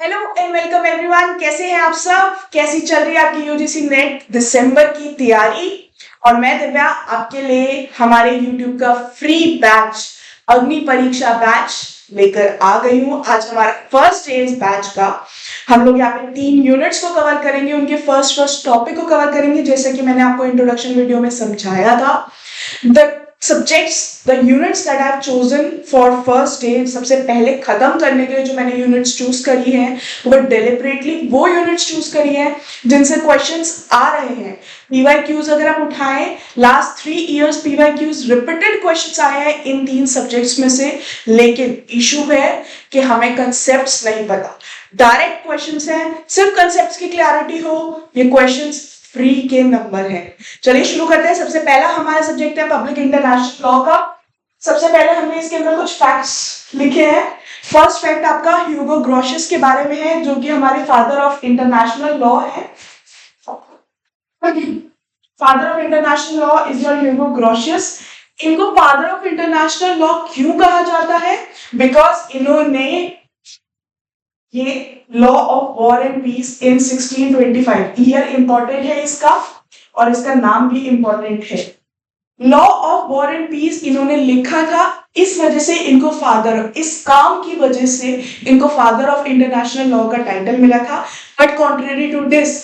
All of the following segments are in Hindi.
Hello and welcome everyone. कैसे हैं आप सब? कैसी चल रही है आपकी यूजीसी नेट दिसंबर की तैयारी? और मैं दिव्या आपके लिए हमारे यूट्यूब का फ्री बैच अग्नि परीक्षा बैच लेकर आ गई हूँ। आज हमारा फर्स्ट डे इस बैच का। हम लोग यहाँ पे 3 यूनिट्स को कवर करेंगे, उनके फर्स्ट टॉपिक को कवर करेंगे, जैसे कि मैंने आपको इंट्रोडक्शन वीडियो में समझाया था। The subjects, the units that I have chosen for first day, सबसे पहले खत्म करने के लिए जो मैंने यूनिट्स चूज करी है वो डेलिबरेटली वो यूनिट्स चूज करी है जिनसे क्वेश्चंस आ रहे हैं। पीवाईक्यूज अगर आप उठाएं, last 3 years PYQs repeated questions आए हैं इन 3 सब्जेक्ट्स में से, लेकिन इशू है कि हमें कंसेप्ट्स नहीं पता। डायरेक्ट क्वेश्चंस हैं, सिर्फ कंसेप्ट्स की क्लैरिटी हो, ये क्वेश्चंस फ्री के नंबर है। चलिए शुरू करते हैं। सबसे पहला हमारा सब्जेक्ट है पब्लिक इंटरनेशनल लॉ का। सबसे पहले हमने इसके अंदर कुछ फैक्ट्स लिखे हैं। फर्स्ट फैक्ट आपका ह्यूगो ग्रोशियस के बारे में है, जो कि हमारे फादर ऑफ इंटरनेशनल लॉ है। Father of international law is your Hugo Grotius. इनको फादर ऑफ इंटरनेशनल लॉ क्यों कहा जाता है? बिकॉज इन्होंने ये law of war and peace in 1625, year important है इसका और इसका नाम भी इंपॉर्टेंट है। Law of war and peace इन्होंने लिखा था, इस वजह से इनको फादर, इस काम की वजह से इनको फादर ऑफ इंटरनेशनल लॉ का टाइटल मिला था। But contrary to this,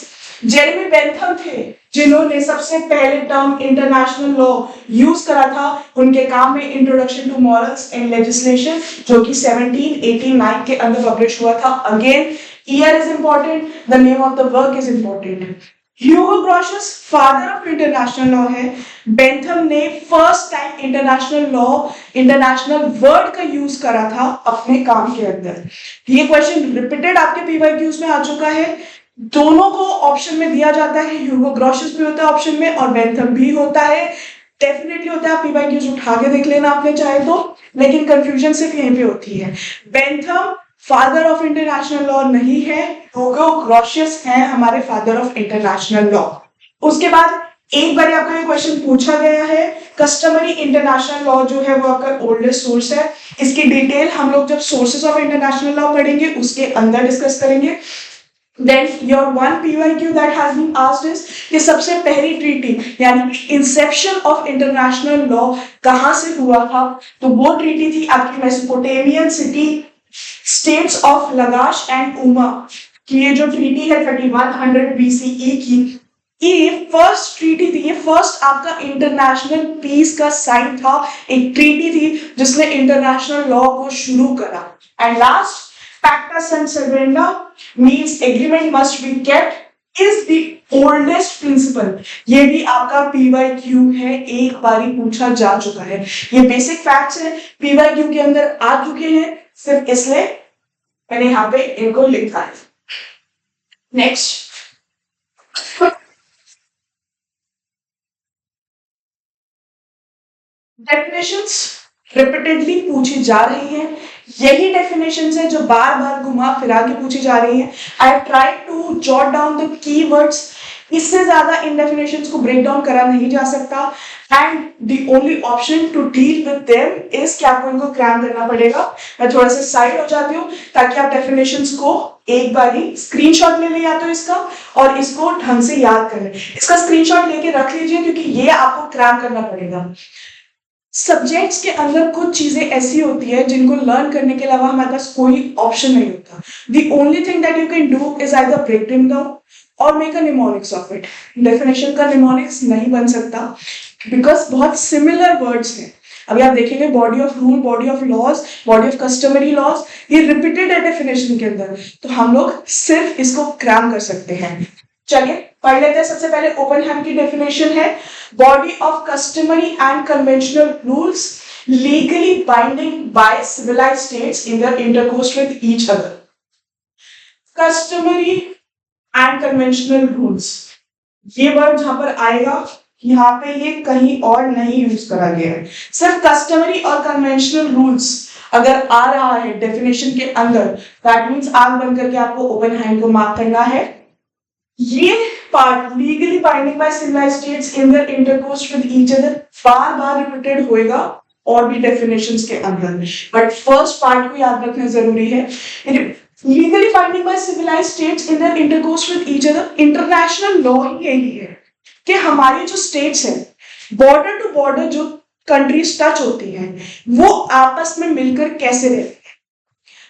Jeremy Bentham थे जिन्होंने सबसे पहले टर्म इंटरनेशनल लॉ यूज करा था। उनके काम में introduction to morals and legislation, जो कि 1789 के अंदर पब्लिश हुआ था। Again year is important, the name of the work is important. Hugo Grotius father of international law है। बेंथम ने first time international law, international word का यूज करा था अपने काम के अंदर। ये क्वेश्चन रिपीटेड आपके पीवाईक्यूज में आ चुका है। दोनों को ऑप्शन में दिया जाता है, ह्यूगो ग्रोशियस भी होता है ऑप्शन में और बेंथम भी होता है। डेफिनेटली होता है, आप पीवाईक्यूज उठा के देख लेना आपने चाहे तो, लेकिन कंफ्यूजन सिर्फ यहीं पे होती है। Bentham father of international law नहीं है, ह्यूगो ग्रोशियस है हमारे फादर ऑफ इंटरनेशनल लॉ। उसके बाद एक बार आपका ये क्वेश्चन पूछा गया है, कस्टमरी इंटरनेशनल लॉ जो है वो आपका ओल्डेस्ट सोर्स है। इसकी डिटेल हम लोग जब सोर्सेस ऑफ इंटरनेशनल लॉ पढ़ेंगे उसके अंदर डिस्कस करेंगे। Then your one PYQ that has been asked is कि सबसे पहली ट्रीटी यानी इंसेप्शन ऑफ इंटरनेशनल लॉ कहाँ से हुआ था? तो वो ट्रीटी थी आपकी Mesopotamian city states of Lagash and Umma की। ये जो ट्रीटी है 3100 BCE की, ये फर्स्ट ट्रीटी थी, ये फर्स्ट आपका इंटरनेशनल पीस का साइन था। एक ट्रीटी थी जिसने इंटरनेशनल लॉ को शुरू करा। And last, Pacta Sunt Servanda means agreement must be kept is the oldest principle। ये भी आपका PYQ है, एक बारी पूछा जा चुका है। ये बेसिक फैक्ट्स है, PYQ के अंदर आ चुके हैं, सिर्फ इसलिए मैंने यहाँ पे इनको लिखा है। नेक्स्ट, डेफिनेशंस रिपीटेडली पूछी जा रही हैं। यही डेफिनेशंस है जो बार बार घुमा फिरा के पूछी जा रही हैं। I have tried to jot down the keywords. इससे ज्यादा इन डेफिनेशंस को ब्रेक डाउन करा नहीं जा सकता and the only option to deal with them is कि आपको इनको क्रैम करना पड़ेगा। मैं थोड़ा सा साइड हो जाती हूँ ताकि आप डेफिनेशंस को एक बारी स्क्रीनशॉट ले लें या तो इसका, और इसको ढंग से याद कर लें। इसका स्क्रीनशॉट लेके रख लीजिए क्योंकि ये आपको क्रैम करना पड़ेगा। सब्जेक्ट्स के अंदर कुछ चीजें ऐसी होती है जिनको लर्न करने के अलावा हमारे पास कोई ऑप्शन नहीं होता। The only thing that you can do is either break them down or make a mnemonics of it. Definition का निमोनिक्स नहीं बन सकता बिकॉज बहुत सिमिलर वर्ड्स हैं। अभी आप देखेंगे body of rule, body of laws, body of customary laws, ये रिपीटेड है डेफिनेशन के अंदर, तो हम लोग सिर्फ इसको क्रैम कर सकते हैं। चलिए पढ़ लेते हैं। सबसे पहले ओपनहैम की डेफिनेशन है, body of customary and conventional rules legally binding by civilised states in their intercourse with each other. Customary and conventional rules, ये वर्ड जहां पर आएगा यहाँ पे ये कहीं और नहीं यूज करा गया है। सिर्फ कस्टमरी और कन्वेंशनल रूल्स अगर आ रहा है डेफिनेशन के अंदर, दैट मीन्स आग बंद करके आपको ओपनहाइम को मार्क करना है। ये part legally binding by civilised states in their intercourse with each other बार बार रिपीटेड होएगा और भी डेफिनेशंस के अंदर, बट फर्स्ट पार्ट को याद रखना जरूरी है। Legally binding by civilised states in their intercourse with each other, international law ही यही है कि हमारी जो स्टेट्स है, बॉर्डर टू बॉर्डर जो कंट्रीज टच होती हैं, वो आपस में मिलकर कैसे रहती है,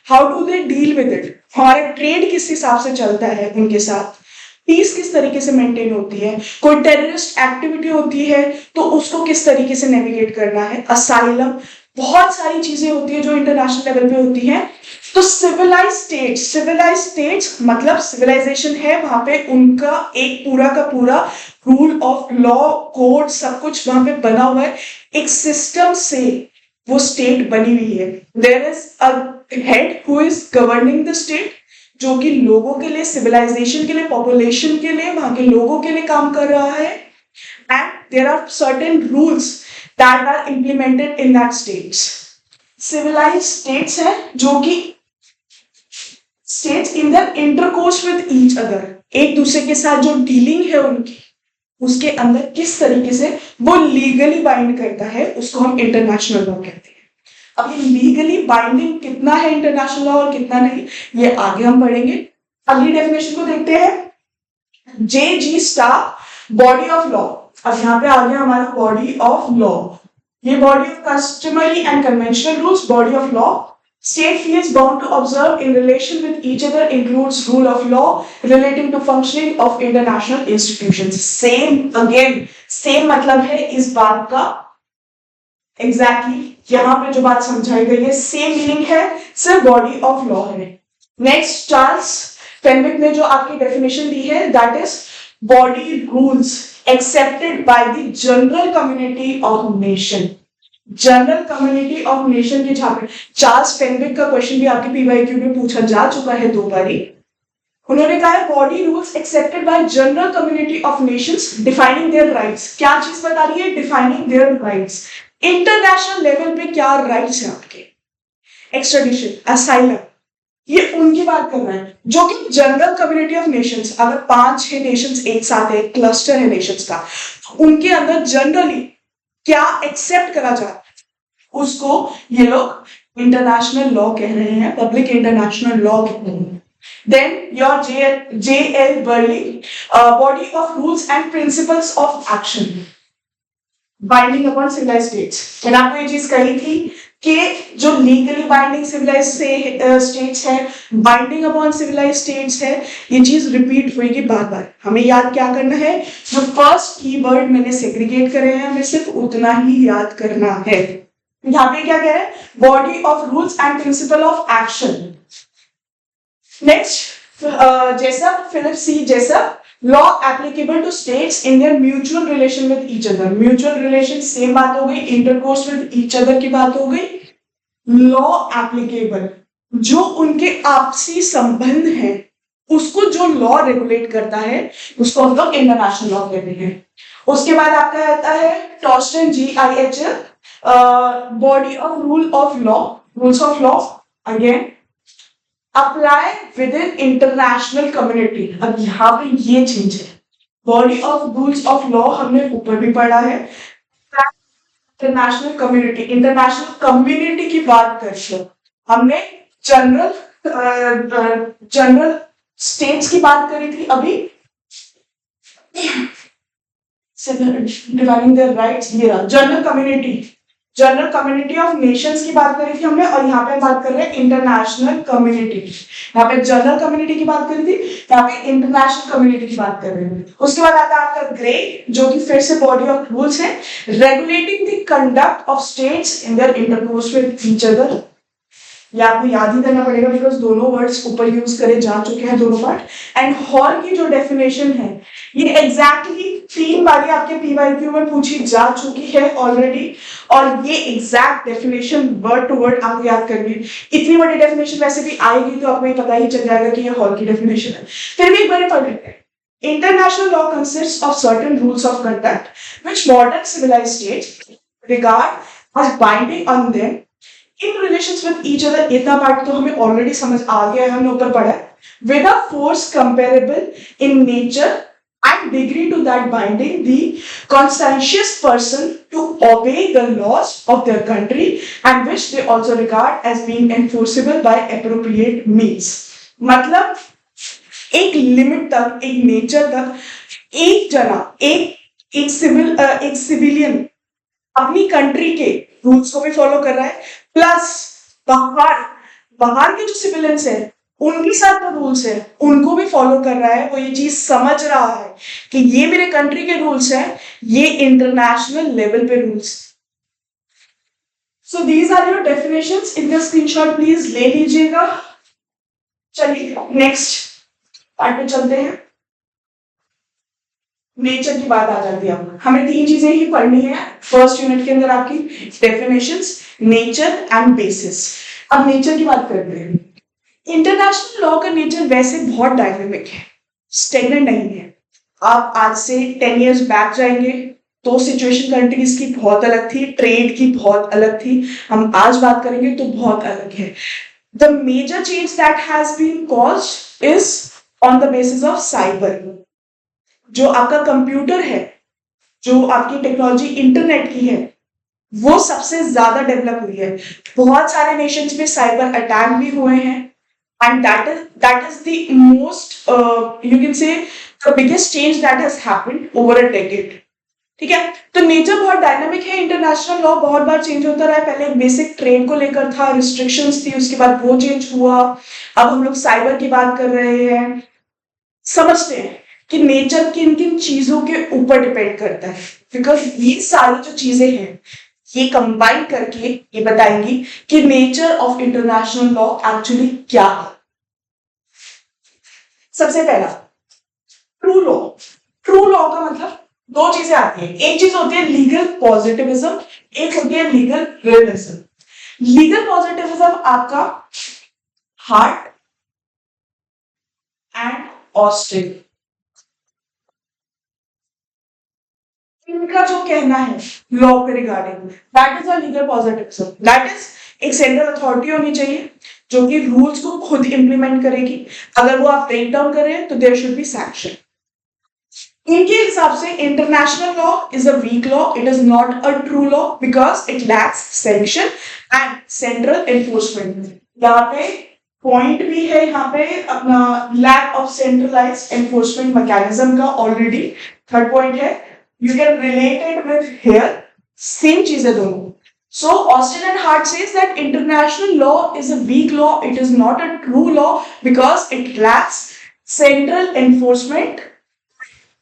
how do they deal with it, हमारा ट्रेड किस हिसाब से चलता है उनके साथ, पीस किस तरीके से मेंटेन होती है, कोई टेररिस्ट एक्टिविटी होती है तो उसको किस तरीके से नेविगेट करना है, असाइलम, बहुत सारी चीजें होती है जो इंटरनेशनल लेवल पे होती हैं। तो सिविलाइज स्टेट्स मतलब सिविलाइजेशन है, वहां पे उनका एक पूरा का पूरा रूल ऑफ लॉ, कोड, सब कुछ वहां पे बना हुआ है, एक सिस्टम से वो स्टेट बनी हुई है। There is a head who is governing the state, जो कि लोगों के लिए, सिविलाइजेशन के लिए, पॉपुलेशन के लिए, वहां के लोगों के लिए काम कर रहा है, and there are certain rules that are implemented in that states. Civilised states है जो कि states in the intercourse with each other, एक दूसरे के साथ जो डीलिंग है उनकी, उसके अंदर किस तरीके से वो लीगली बाइंड करता है, उसको हम इंटरनेशनल लॉ कहते हैं। अब ये लीगली बाइंडिंग कितना है इंटरनेशनल लॉ और कितना नहीं, ये आगे हम पढ़ेंगे। अगली डेफिनेशन को देखते हैं, J G. Starke body of law. अब यहाँ पे आ गया हमारा बॉडी ऑफ लॉ, ये body of customary and conventional rules, body of law state feels bound to observe in relation with each other includes rule of law relating to functioning of international institutions. same मतलब है इस बात का, एग्जैक्टली यहाँ पे जो बात समझाई गई है सेम मीनिंग है, सिर्फ बॉडी ऑफ लॉ है। नेक्स्ट, चार्ल्स फेनविक ने जो आपकी डेफिनेशन दी है, that is body rules accepted by the general community of nation. General community of nation के जहां पे चार्ल्स फेनविक का क्वेश्चन भी आपके पीवाईक्यू में पूछा जा चुका है 2 बारी। उन्होंने कहा है body rules accepted by general community of Nations defining their rights. क्या चीज बता रही है? Defining their rights. International level पे क्या राइट्स है आपके, एक्स्ट्राडिशन, असाइलम, ये उनकी बात कर रहे हैं जो कि जनरल कम्युनिटी ऑफ नेशंस, अगर 5-6 नेशंस एक साथ है, क्लस्टर है नेशंस का, उनके अंदर जनरली क्या एक्सेप्ट करा जाता है उसको ये लोग इंटरनेशनल लॉ कह रहे हैं, पब्लिक इंटरनेशनल लॉ कह रहे हैं। Then your J L. Brierly body of rules and principles of action binding upon civilised states. मैंने आपको ये चीज कही थी कि जो लीगली बाइंडिंग सिविलाइज्ड स्टेट्स है, बाइंडिंग अपॉन सिविलाइज्ड स्टेट्स है, ये चीज रिपीट होगी बार बार। हमें याद क्या करना है, जो फर्स्ट कीवर्ड मैंने सेग्रीगेट करे हैं हमें सिर्फ उतना ही याद करना है। यहाँ पे क्या कह रहे हैं, body of rules and principle of action. Next, Jessup, Philip C Jessup, law applicable to states in their mutual relation with each other. Mutual relation same बात हो गई, इंटरकोर्स विद ईच अदर की बात हो गई। लॉ एप्लीकेबल, जो उनके आपसी संबंध है उसको जो लॉ रेगुलेट करता है उसको हम लोग इंटरनेशनल लॉ कहते हैं। उसके बाद आपका आता है टॉस्टन GIHL, body of rule of law, rules of law, again apply with in international community. अब यहाँ पे ये चीज है, body of rules of law हमने ऊपर भी पढ़ा है, इंटरनेशनल कम्युनिटी की बात करते हैं हमने, जनरल स्टेट्स की बात करी थी अभी, डिफाइनिंग देयर राइट्स, ये जनरल कम्युनिटी ऑफ नेशंस की बात करी थी हमने, और यहाँ पे बात कर रहे हैं इंटरनेशनल कम्युनिटी। यहाँ पे जनरल कम्युनिटी की बात करी थी, यहाँ पे इंटरनेशनल कम्युनिटी की बात कर रहे हैं। उसके बाद आता है आपका ग्रे, जो कि फिर से बॉडी ऑफ रूल्स है, regulating the conduct of states in their intercourse with each other. ये आपको याद ही करना पड़ेगा बिकॉज दोनों वर्ड्स ऊपर यूज करे जा चुके हैं, दोनों पार्ट। एंड हॉर की जो डेफिनेशन है ये एग्जैक्टली 3 बारी आपके पीवाईक्यू में पूछी जा चुकी है ऑलरेडी, और ये exact definition word to word आपको याद करनी है। इतनी बड़ी डेफिनेशन वैसे भी आएगी तो आपको ये पता ही चल जाएगा कि ये हॉर की डेफिनेशन है, फिर भी एक बार पढ़ लेते हैं। International law consists of certain rules of conduct which modern civilized states regard as binding on them in relations with each other। इतना पार्ट तो हमें ऑलरेडी समझ आ गया है, हमने ऊपर पढ़ा है। With a force comparable in nature and degree to that binding the conscientious person to obey the laws of their country and which they also regard as being enforceable by appropriate means। मतलब एक लिमिट तक, एक नेचर तक, एक जना, एक सिविलियन अपनी कंट्री के रूल्स को भी फॉलो कर रहा है, प्लस बाहर बाहर के जो सिविलियंस है उनके साथ जो रूल्स है उनको भी फॉलो कर रहा है। वो ये चीज समझ रहा है कि ये मेरे कंट्री के रूल्स हैं, ये इंटरनेशनल लेवल पे rules. So these are your definitions, इनका स्क्रीनशॉट प्लीज ले लीजिएगा। चलिए नेक्स्ट पार्ट पे चलते हैं। नेचर की बात आ जाती है, अब हमें तीन चीजें ही पढ़नी है फर्स्ट यूनिट के अंदर आपकी, डेफिनेशंस, नेचर एंड बेसिस। अब नेचर की बात करते हैं। इंटरनेशनल लॉ का नेचर वैसे बहुत डायनेमिक है, स्टेगनेंट नहीं है। आप आज से 10 इयर्स बैक जाएंगे तो सिचुएशन कंट्रीज की बहुत अलग थी, ट्रेड की बहुत अलग थी, हम आज बात करेंगे तो बहुत अलग है। The major change that has been caused is on the basis of cyber. जो आपका कंप्यूटर है, जो आपकी टेक्नोलॉजी इंटरनेट की है, वो सबसे ज्यादा डेवलप हुई है। बहुत सारे नेशंस में साइबर अटैक भी हुए हैं, and that is the most you can say the biggest change that has happened over a decade। ठीक है, तो नेचर बहुत डायनामिक है। इंटरनेशनल लॉ बहुत बार चेंज होता रहा है। पहले बेसिक ट्रेड को लेकर था, रिस्ट्रिक्शंस थी, उसके बाद वो चेंज हुआ, अब हम लोग साइबर की बात कर रहे हैं। समझते हैं कि नेचर किन किन चीजों के ऊपर डिपेंड करता है, बिकॉज ये सारी जो चीजें हैं ये कंबाइन करके ये बताएंगी कि nature of international law actually क्या है। सबसे पहला ट्रू लॉ। ट्रू लॉ का मतलब दो चीजें आती हैं, एक चीज होती है लीगल पॉजिटिविज्म, एक होती है लीगल रियलिज्म। लीगल पॉजिटिविज्म आपका हार्ट एंड ऑस्टिन, इनका जो कहना है लॉ के regarding, that is a legal positivism. That is एक सेंट्रल अथॉरिटी होनी चाहिए जो कि रूल्स को खुद इंप्लीमेंट करेगी। अगर वो आप ब्रेक डाउन कर रहे हैं तो देयर शुड बी सैंक्शन। इनके हिसाब से international law is a weak law, it is not a true law because it lacks sanction and central enforcement. यहाँ पे पॉइंट भी है, यहाँ पे अपना lack of centralised enforcement mechanism का ऑलरेडी थर्ड पॉइंट है। You can relate it with here, same चीज है दोनों। So Austin and Hart says that international law is a weak law, it is not a true law because it lacks central enforcement,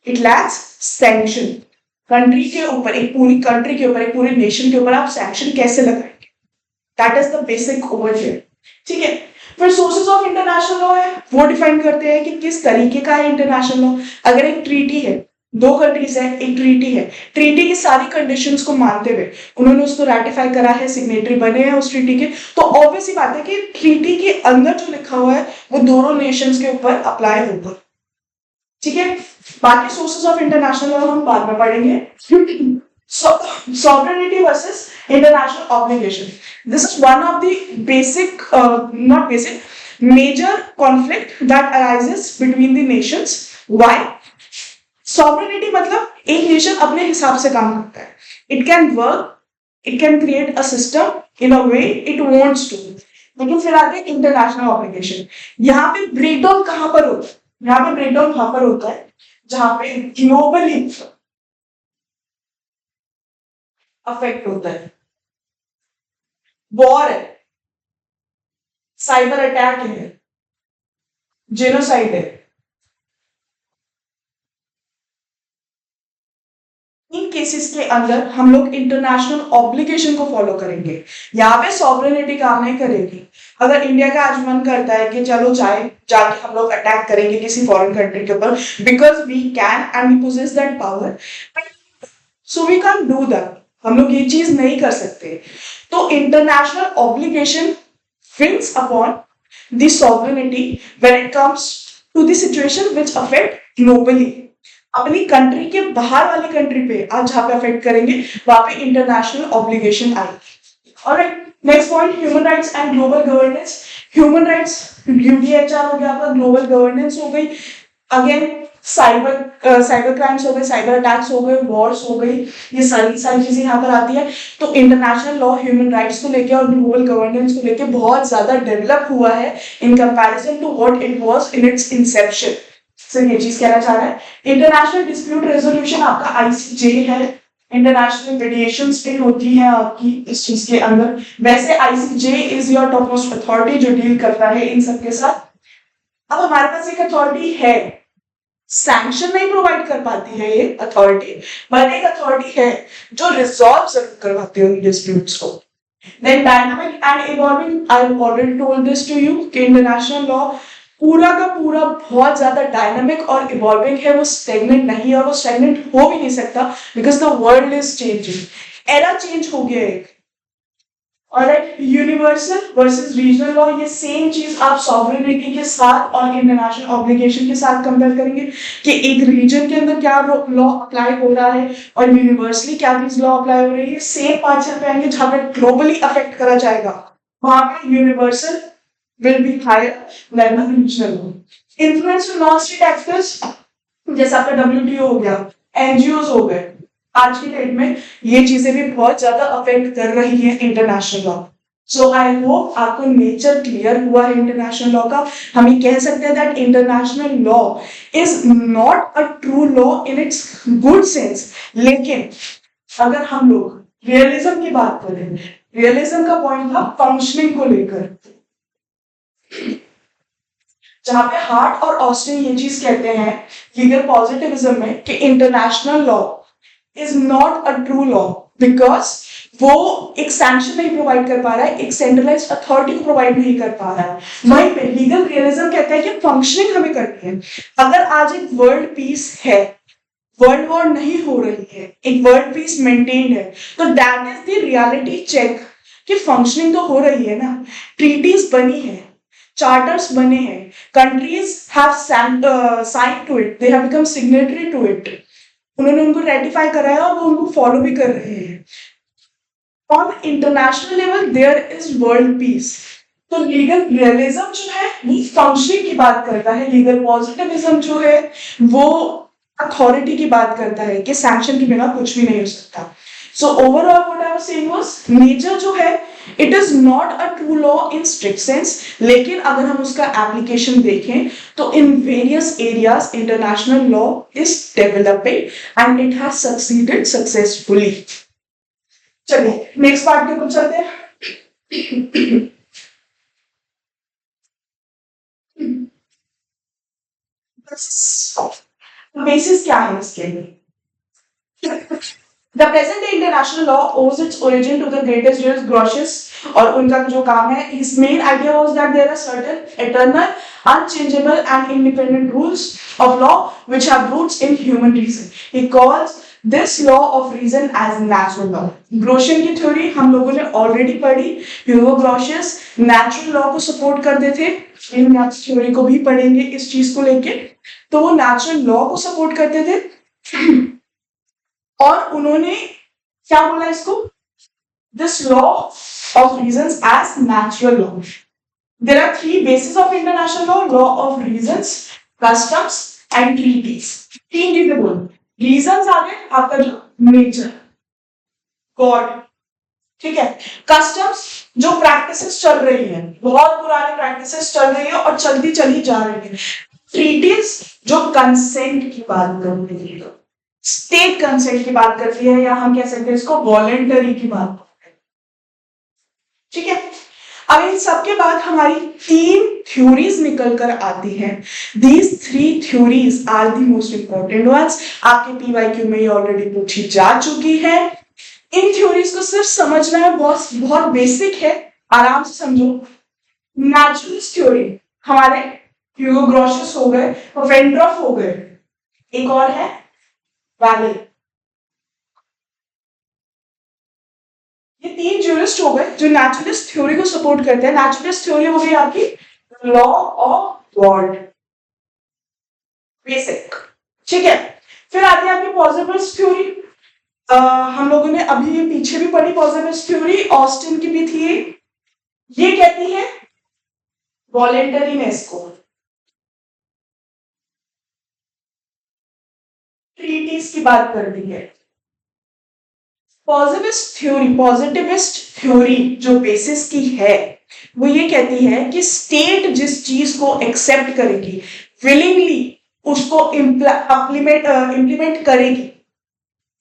it lacks sanction। Country के ऊपर, एक पूरी कंट्री के ऊपर, एक पूरे नेशन के ऊपर आप सैंक्शन कैसे लगाएंगे, that is the basic over here. ठीक है, फिर सोर्सेज ऑफ इंटरनेशनल लॉ है, वो डिफाइन करते हैं कि किस तरीके का है इंटरनेशनल लॉ। अगर एक ट्रीटी है, दो कंट्रीज है, एक ट्रीटी है, ट्रीटी की सारी कंडीशंस को मानते हुए उन्होंने उसको रैटिफाई करा है, सिग्नेटरी बने हैं उस ट्रीटी के, तो ऑब्वियस ही बात है कि ट्रीटी के अंदर जो लिखा हुआ है वो दोनों नेशंस के ऊपर अप्लाई होगा। ठीक है, बाकी सोर्सेज ऑफ इंटरनेशनल लॉ हम बाद में पढ़ेंगे। Sovereignty versus international obligation. This is one of the basic, not basic, major conflict that arises between the nations. Why? Sovereignty मतलब एक नेशन अपने हिसाब से काम करता है, it can work, it can create a system in a way it wants to. लेकिन फिर आगे इंटरनेशनल ऑब्लिगेशन। यहाँ पे ब्रेकडाउन कहां पर होता है? यहाँ पे ब्रेकडाउन वहां पर होता है जहां पे ग्लोबली अफेक्ट होता है। वॉर है, साइबर अटैक है, जेनोसाइड है, इन केसेस के अंदर हम लोग इंटरनेशनल ऑब्लिगेशन को फॉलो करेंगे। यहाँ पे सॉवरेनिटी काम नहीं करेगी। अगर इंडिया का आज मन करता है कि चलो जाके हम लोग अटैक करेंगे किसी फॉरेन कंट्री के ऊपर, because we can and we possess that power, so we can do that. हम लोग ये चीज नहीं कर सकते। तो international obligation falls upon the sovereignty when it comes to the situation which affect globally. अपनी कंट्री के बाहर वाली कंट्री पे आज जहां पे अफेक्ट करेंगे वहां पे इंटरनेशनल ऑब्लिगेशन आएगी। Alright, next point human rights and global governance. Human rights UDHR हो गया, आपका ग्लोबल गवर्नेंस हो गई। अगेन साइबर क्राइम्स हो गए, साइबर अटैक्स हो गए, वॉर्स हो गई, ये सारी सारी चीजें यहाँ पर आती है। तो इंटरनेशनल लॉ ह्यूमन राइट्स को लेके और ग्लोबल गवर्नेंस को लेके बहुत ज्यादा डेवलप हुआ है in comparison to what it was in its inception. Sir ये चीज कहना चाह रहा है। इंटरनेशनल डिस्प्यूट रेजोल्यूशन आपका आईसीजे है, इंटरनेशनल मीडिएशन भी होती है आपकी इस चीज के अंदर। वैसे ICJ is your top most authority जो डील करता है इन सब के साथ। अब हमारे पास एक अथॉरिटी है, सैंक्शन नहीं प्रोवाइड कर पाती है ये अथॉरिटी, पर एक अथॉरिटी है जो रिजॉल्व जरूर करवाती है उन डिस्प्यूट्स को। Then dynamic and evolving, I've already told this to you कि इंटरनेशनल लॉ पूरा का पूरा बहुत ज्यादा डायनामिक और इवॉल्विंग है, वो स्टेगनेंट नहीं है और वो स्टेगनेंट हो भी नहीं सकता because the world is changing, era change हो गया एक। Alright, universal versus regional law, ये सेम चीज आप सॉवरेनिटी के साथ और इंटरनेशनल ऑब्लिगेशन के साथ कंपेयर करेंगे कि एक रीजन के अंदर क्या लॉ अप्लाई हो रहा है और यूनिवर्सली क्या चीज लॉ अप्लाई हो रही है। सेम पार्ट चल पाएंगे जहां पे ग्लोबली अफेक्ट करा जाएगा, वहां पे universal will be higher than the regional law. Influence of non-state actors जैसे आपका WTO हो गया, NGOs हो गए, आज की डेट में ये चीजें भी बहुत ज्यादा अफेक्ट कर रही है international law. So I hope आपको नेचर क्लियर हुआ है इंटरनेशनल लॉ का। हम ये कह सकते हैं that international law is not a true law in its good sense, लेकिन अगर हम लोग रियलिज्म की बात करें, रियलिज्म का पॉइंट था फंक्शनिंग को लेकर, जहां पे हार्ट और ऑस्टिन ये चीज कहते हैं लीगल पॉजिटिविज्म में कि international law is not a true law because वो एक सैंक्शन नहीं प्रोवाइड कर पा रहा है, एक सेंट्रलाइज्ड अथॉरिटी को प्रोवाइड नहीं कर पा रहा है। वहीं पे लीगल रियलिज्म कहता है कि फंक्शनिंग हमें करनी है। अगर आज एक वर्ल्ड पीस है, वर्ल्ड वॉर नहीं हो रही है, एक वर्ल्ड पीस मेंटेन्ड है, तो that is the reality check कि फंक्शनिंग तो हो रही है ना, ट्रीटीज बनी है, चार्टर्स बने हैं, countries have sign to it, they have become signatory to it, उन्होंने उनको रेटिफाई कराया और वो उनको फॉलो भी कर रहे हैं। On international level there is world peace. तो लीगल रियलिज्म जो है वो फंक्शनिंग की बात करता है, लीगल पॉजिटिविज्म जो है वो अथॉरिटी की बात करता है कि सैंक्शन के बिना कुछ भी नहीं हो सकता। So overall what I was saying was nature जो है it is not a true law in strict sense, लेकिन अगर हम उसका एप्लीकेशन देखें तो in various areas international law is developing and it has succeeded successfully. चलिए नेक्स्ट पार्ट के ऊपर चलते हैं। बेसिस क्या है इसके लिए? The present day international law owes its origin to the greatest Julius Grotius, और उनका जो काम है, his main idea was that there are certain eternal, unchangeable and independent rules of law which have roots in human reason. He calls this law of reason as natural law. ग्रोशियन की थ्योरी हम लोगों ने ऑलरेडी पढ़ी, ह्यूगो ग्रोशियस नेचुरल लॉ को सपोर्ट करते थे, इन थ्योरी को भी पढ़ेंगे इस चीज को लेके। तो वो नेचुरल लॉ को सपोर्ट करते थे और उन्होंने क्या बोला इसको, this law of reasons as natural law. There are three basis of international law, law of reasons, customs and treaties. तीन चीजें बोल, रीजंस आ गए आपका जो नेचर, गॉड, ठीक है, कस्टम्स जो प्रैक्टिसेस चल रही है, बहुत पुरानी प्रैक्टिसेस चल रही है और चलती चली जा रही है, ट्रीटीज जो कंसेंट की बात कर रही है, स्टेट कंसेंट की बात करती है, या हम कह सकते हैं इसको वॉलेंटरी की बात करते हैं, ठीक है। अब इन सबके बाद हमारी तीन थ्योरीज निकल कर आती हैं। These three theories are the most important ones, आपके पीवाईक्यू में ये ऑलरेडी पूछी जा चुकी है। इन थ्योरीज को सिर्फ समझना है, बहुत बेसिक है, आराम से समझो। नेचुरलिस्ट थ्योरी हमारे ह्यूगो ग्रोशियस हो गए, वेंड्रॉफ हो गए, एक और है वैले। ये तीन ज्यूरिस्ट हो गए जो नेचुरलिस्ट थ्योरी को सपोर्ट करते हैं। नेचुरलिस्ट थ्योरी हो गई आपकी लॉ ऑफ गॉड, बेसिक, ठीक है। फिर आती है आपकी पॉजिटिविस्ट थ्योरी, हम लोगों ने अभी ये पीछे भी पढ़ी पॉजिटिविस्ट थ्योरी, ऑस्टिन की भी थी। ये कहती है वॉलेंटरीनेस को, थ्योरीज की बात कर दी है। पॉजिटिविस्ट थ्योरी जो बेसिस की है वो ये कहती है कि स्टेट जिस चीज को एक्सेप्ट करेगी, विलिंगली उसको इम्प्लीमेंट करेगी,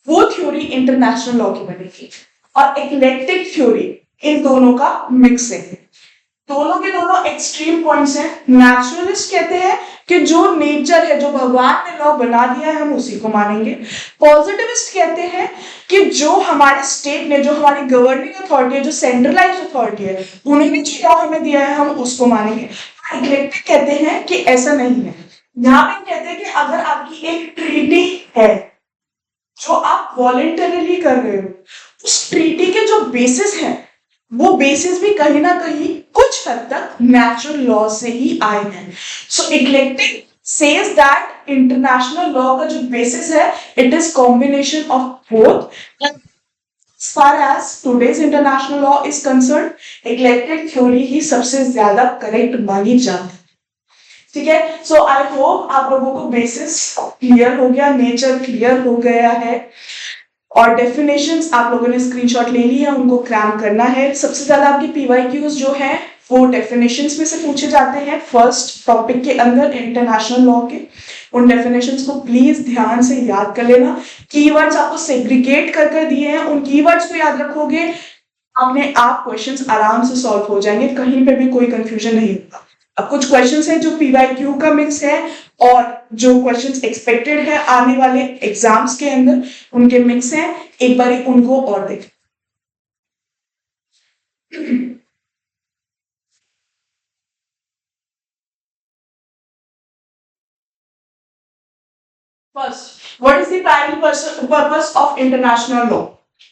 वो थ्योरी इंटरनेशनल लॉ की बनेगी। और इक्लेक्टिक थ्योरी इन दोनों का मिक्स है। दोनों के दोनों एक्सट्रीम पॉइंट्स हैं। नेचुरलिस्ट कहते हैं कि जो नेचर है, जो भगवान ने लॉ बना दिया है, हम उसी को मानेंगे। पॉजिटिविस्ट कहते हैं कि जो हमारे स्टेट ने, जो हमारी गवर्निंग अथॉरिटी है, जो सेंट्रलाइज अथॉरिटी है, उन्होंने जो लॉ हमें दिया है, हम उसको मानेंगे। इक्लेक्टिक कहते हैं कि ऐसा नहीं है। यहाँ पे कहते हैं कि अगर आपकी एक ट्रीटी है जो आप वॉलेंटरली कर रहे हो, उस ट्रीटी के जो बेसिस है, वो बेसिस भी कहीं ना कहीं कुछ हद तक नेचुरल लॉ से ही आए हैं। So eclectic says that international law का जो बेसिस है, it is combination of both. As far as today's international law is concerned, eclectic theory ही सबसे ज्यादा करेक्ट मानी जाती है। ठीक है, सो आई होप आप लोगों को बेसिस क्लियर हो गया, नेचर क्लियर हो गया है, और डेफिनेशंस आप लोगों ने स्क्रीनशॉट ले ली है, उनको क्रैम करना है। सबसे ज्यादा आपके पीवाईक्यूज जो है वो डेफिनेशंस में से पूछे जाते हैं फर्स्ट टॉपिक के अंदर इंटरनेशनल लॉ के। उन डेफिनेशंस को प्लीज ध्यान से याद कर लेना। कीवर्ड्स आपको सेग्रीगेट कर कर दिए हैं, उन कीवर्ड्स को याद रखोगे, अपने आप क्वेश्चंस आराम से सॉल्व हो जाएंगे, कहीं पे भी कोई कंफ्यूजन नहीं होगा। अब कुछ क्वेश्चंस है जो पीवाईक्यू का मिक्स है, और जो क्वेश्चंस एक्सपेक्टेड है आने वाले एग्जाम्स के अंदर, उनके मिक्स हैं। एक बार उनको और देख। First, what is the primary purpose of international law?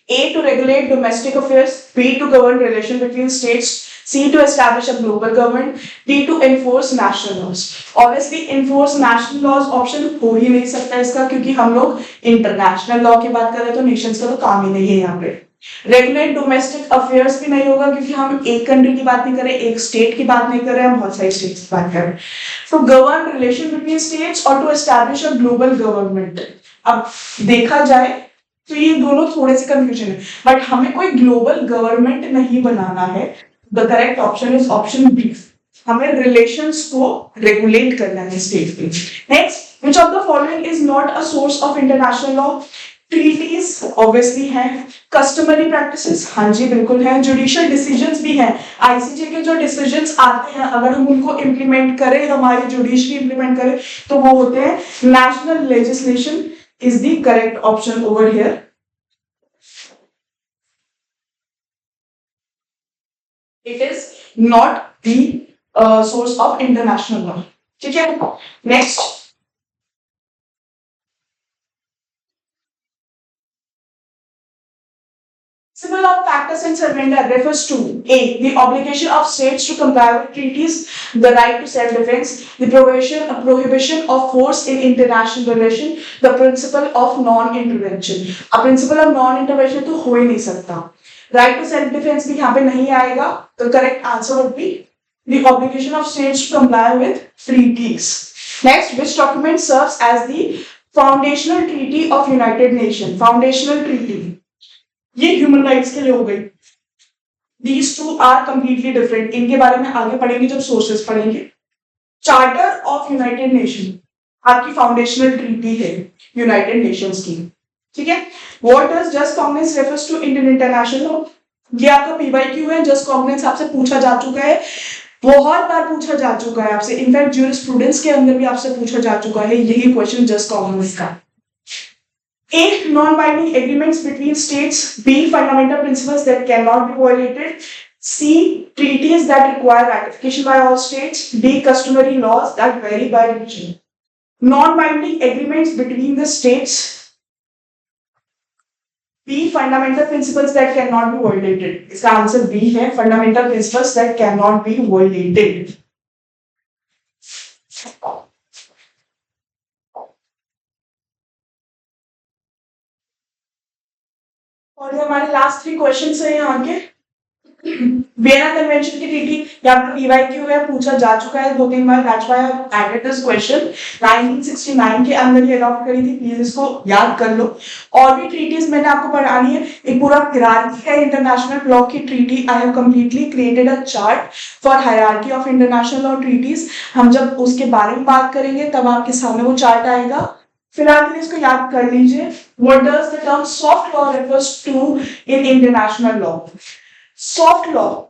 A, to regulate domestic affairs. B, to govern relation between states. C, to establish a global government. D, to enforce national laws. Obviously, enforce national laws option हो ही नहीं सकता इसका, क्योंकि हम लोग international law की बात कर रहे हैं, तो nations का तो काम ही नहीं है यहाँ पे। रेगुलेट डोमेस्टिक अफेयर्स भी नहीं होगा, क्योंकि हम एक कंट्री की बात नहीं कर रहे, एक स्टेट की बात नहीं कर रहे, हम बहुत सारी स्टेट्स की बात कर रहे हैं। तो गवर्न रिलेशन बिटवीन स्टेट्स और to establish a global government. अब देखा जाए तो ये दोनों थोड़े से कंफ्यूजन है, बट हमें कोई ग्लोबल गवर्नमेंट नहीं बनाना है। The correct option is option B. हमें रिलेशंस को रेगुलेट करना है स्टेट पे। Next, which of the following is not a source of international law? Treaties obviously है। कस्टमरी प्रैक्टिसेस, हाँ जी बिल्कुल है। जुडिशियल डिसीजंस भी हैं। आईसीजे के जो डिसीजंस आते हैं, अगर हम उनको इम्प्लीमेंट करें, हमारी जुडिशरी इम्प्लीमेंट करें, तो वो होते हैं national legislation is the correct option over here. It is not the source of international law. ठीक है, next, principle of practice and surrender refers to A, the obligation of states to comply with treaties, the right to self-defense, the prohibition of force in international relation, the principle of non-intervention. अब principle of non-intervention तो हो ही नहीं सकता। Right to self-defense भी यहाँ पे नहीं आएगा। The correct answer would be the obligation of states to comply with treaties. Next, which document serves as the foundational treaty of United Nations? Foundational treaty. ये ह्यूमन राइट्स के लिए हो गई। These two are completely different. इनके बारे में आगे पढ़ेंगे जब सोर्सेस पढ़ेंगे। चार्टर ऑफ यूनाइटेड नेशन आपकी फाउंडेशनल ट्रीटी है यूनाइटेड नेशंस की। ठीक है, what does just cognizance refers to Indian international law? ये आपका पीवाईक्यू है। जस्ट कॉग्निजेंस आपसे पूछा जा चुका है, बहुत बार पूछा जा चुका है आपसे। इनफैक्ट ज्यूरिस्प्रूडेंस के अंदर भी आपसे पूछा जा चुका है यही क्वेश्चन जस्ट कॉग्निजेंस का। A, non-binding agreements between states. B, fundamental principles that cannot be violated. C, treaties that require ratification by all states. D, customary laws that vary by region. Non-binding agreements between the states. B, fundamental principles that cannot be violated. इसका आंसर B है, fundamental principles that cannot be violated. और ये हमारे लास्ट 3 क्वेश्चन है यहाँ के। वियना कन्वेंशन की ट्रीटी यहाँ पर पीवाईक्यू है, पूछा जा चुका है 2-3 बार, that's why I have added this question. 1969 के अंदर ये अडॉप्ट करी थी, प्लीज इसको याद कर लो। और भी ट्रीटीज मैंने आपको पढ़ानी है, एक पूरा हायरार्की है इंटरनेशनल लॉ की treaty. I have completely created a chart for hierarchy of international law treaties. हम जब उसके बारे में बात करेंगे तब आपके सामने वो चार्ट आएगा। फिलहाल के लिए इसको याद कर लीजिए। What does the term soft law refers to in international law? Soft law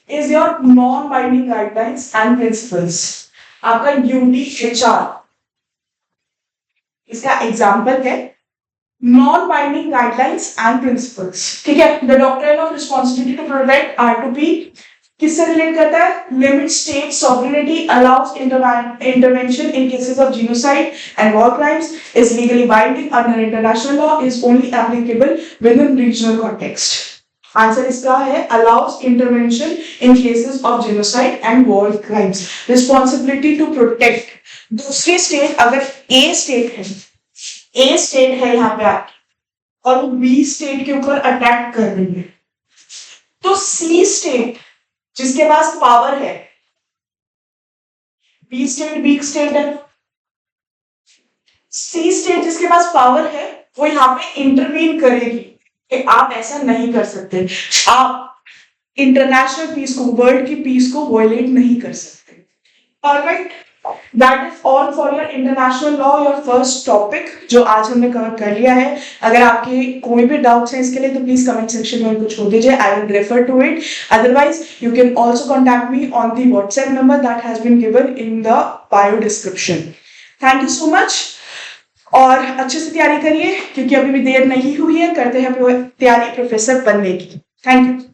is your non-binding guidelines and principles. आपका UDHR इसका एग्जाम्पल है non-binding guidelines and principles। ठीक है, the doctrine of responsibility to protect R2P किससे रिलेट करता है? Limit state sovereignty, allows intervention in cases of genocide and war crimes, is legally binding under international law, is only applicable within regional context. Answer इसका है allows intervention in cases of genocide and war crimes. Responsibility to protect दूसरी स्टेट, अगर ए स्टेट है यहाँ पे आपकी और वो बी स्टेट के ऊपर अटैक कर रही है, तो सी स्टेट जिसके पास पावर है, बी स्टेट वीक स्टेट है, सी स्टेट जिसके पास पावर है वो यहाँ पे इंटरवीन करेगी कि आप ऐसा नहीं कर सकते, आप इंटरनेशनल पीस को, वर्ल्ड की पीस को वायलेट नहीं कर सकते। Alright, that is all for your international law, your first topic जो आज हमने कवर कर लिया है। अगर आपके कोई भी डाउट्स हैं इसके लिए तो प्लीज कमेंट सेक्शन में उनको छोड़ दीजिए, I will refer to it. Otherwise you can also contact me on the WhatsApp number that has been given in the bio description. Thank you so much, और अच्छे से तैयारी करिए क्योंकि अभी भी देर नहीं हुई है, करते हैं तैयारी प्रोफेसर बनने की। Thank you.